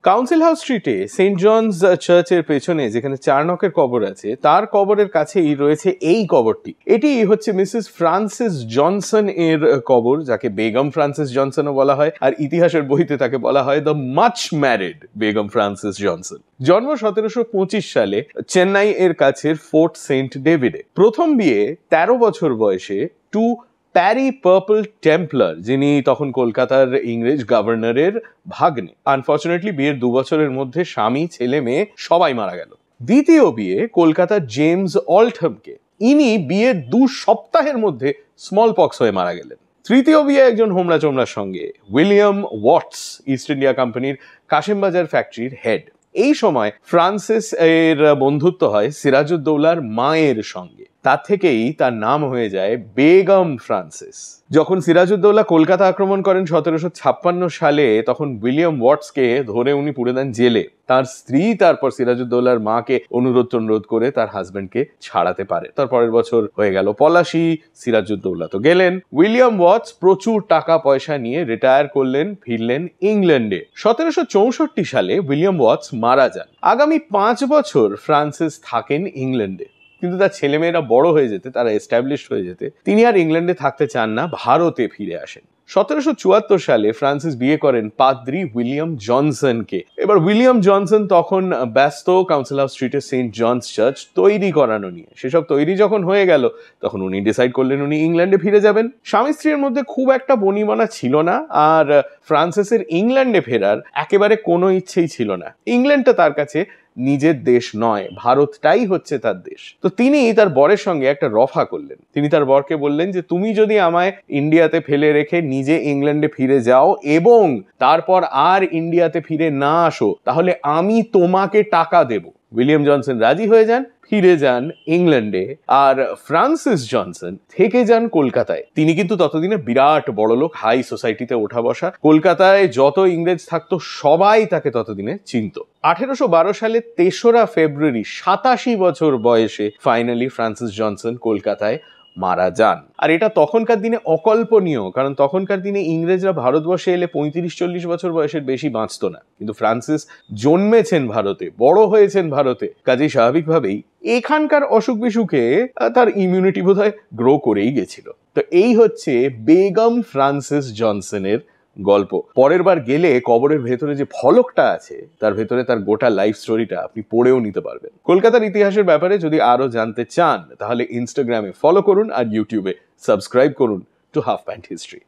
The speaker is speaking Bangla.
কাউন্সিল হাউস স্ট্রিটে সেন্ট জনস চার্চের পেছনে যেখানে চার্নকের কবর আছে তার কবরের কাছেই রয়েছে এই কবরটি। এটি হচ্ছে মিসেস ফ্রান্সিস জনসন এর কবর, যাকে বেগম ফ্রান্সিস জনসনও বলা হয়, আর ইতিহাসের বইতে তাকে বলা হয় the much married Begum Francis Johnson. জন্ম 1725 সালে চেন্নাই এর কাছের ফোর্ট সেন্ট ডেভিডে। প্রথম বিয়ে 13 বছর বয়সে টু প্যারি পার্পল টেম্পলার, যিনি তখন কলকাতার ইংরেজ গভর্নরের ভাগ্নে। আনফর্চুনেটলি বিয়ের 2 বছরের মধ্যে স্বামী, ছেলে মেয়ে সবাই মারা গেল। দ্বিতীয় বিয়ে কলকাতার জেমস অল্টহামকে। ইনি বিয়ের 2 সপ্তাহের মধ্যে স্মল পক্স হয়ে মারা গেলেন। তৃতীয় বিয়ে একজন হোমরা চোমরার সঙ্গে, উইলিয়াম ওয়াটস, ইস্ট ইন্ডিয়া কোম্পানির কাশিমবাজার ফ্যাক্টরির হেড। এই সময় ফ্রান্সিস এর বন্ধুত্ব হয় সিরাজউদ্দৌলার মায়ের সঙ্গে, তার থেকেই তার নাম হয়ে যায় বেগম ফ্রান্সিস। যখন সিরাজউদ্দৌলা কলকাতা আক্রমণ করেন 1756 সালে, তখন উইলিয়াম ওয়াটসকে ধরে উনি পুরে দেন জেলে। তার স্ত্রী তারপর সিরাজউদ্দৌলার মাকে অনুরোধ করে তার হাজবেন্ডকে ছাড়াতে পারে। তার পরের বছর হয়ে গেল পলাশি, সিরাজউদ্দৌলা তো গেলেন। উইলিয়াম ওয়াটস প্রচুর টাকা পয়সা নিয়ে রিটায়ার করলেন, ফিরলেন ইংল্যান্ডে। 1764 সালে উইলিয়াম ওয়াটস মারা যান। আগামী 5 বছর ফ্রান্সিস থাকেন ইংল্যান্ডে, কিন্তু তার ছেলেমেয়েরা বড় হয়ে যেতে, তারা এস্টাবলিশড হয়ে যেতে তিনি আর ইংল্যান্ডে থাকতে চান না, ভারতে ফিরে আসেন। 1774 সালে ফ্রান্সিস বিয়ে করেন পাদ্রি উইলিয়াম জনসনকে। এবার উইলিয়াম জনসন তখন ব্যস্ত কাউন্সিল হাউস স্ট্রিটে সেন্ট জনস চার্চ তৈরি করানো নিয়ে। সেসব তৈরি যখন হয়ে গেল, তখন উনি ডিসাইড করলেন উনি ইংল্যান্ডে ফিরে যাবেন। স্বামী স্ত্রীর মধ্যে খুব একটা বনিবনা ছিল না, আর ফ্রান্সিসের ইংল্যান্ডে ফেরার একেবারে কোনো ইচ্ছেই ছিল না। ইংল্যান্ডটা তার কাছে নিজের দেশ নয়, ভারতটাই হচ্ছে তার দেশ। তো তিনি তার বরের সঙ্গে একটা রফা করলেন। তিনি তার বরকে বললেন যে তুমি যদি আমায় ইন্ডিয়াতে ফেলে রেখে নিজে ইংল্যান্ডে ফিরে যাও এবং তারপর আর ইন্ডিয়াতে ফিরে না আসো, তাহলে আমি তোমাকে টাকা দেব। উইলিয়াম জনসন রাজি হয়ে যান, ফিরে যান ইংল্যান্ডে, আর ফ্রান্সিস জনসন থেকে যান কলকাতায়। তিনি কিন্তু ততদিনে বিরাট বড়লোক, হাই সোসাইটিতে ওঠা বসা। কলকাতায় যত ইংরেজ থাকতো সবাই তাকে ততদিনে চিনত। 1812 সালে 3রা ফেব্রুয়ারি 87 বছর বয়সে ফাইনালি ফ্রান্সিস জনসন কলকাতায় মারা যান। আর এটা তখনকার দিনে অকল্পনীয়, কারণ তখনকার দিনে ইংরেজরা ভারতবর্ষে এলে 35-40 বছর বয়সের বেশি বাঁচত না। কিন্তু ফ্রান্সিস জন্মেছেন ভারতে, বড় হয়েছেন ভারতে, কাজেই স্বাভাবিকভাবেই এখানকার অসুখ বিসুখে তার ইমিউনিটি বোধহয় গ্রো করেই গেছিল। তো এই হচ্ছে বেগম ফ্রান্সিস জনসনের গল্প। পরের বার গেলে কবরের ভেতরে যে ফলকটা আছে, তার ভেতরে তার গোটা লাইফ স্টোরিটা আপনি পড়েও নিতে পারবেন। কলকাতার ইতিহাসের ব্যাপারে যদি আরো জানতে চান, তাহলে ইনস্টাগ্রামে ফলো করুন আর ইউটিউবে সাবস্ক্রাইব করুন টু হাফ প্যান্ট হিস্ট্রি।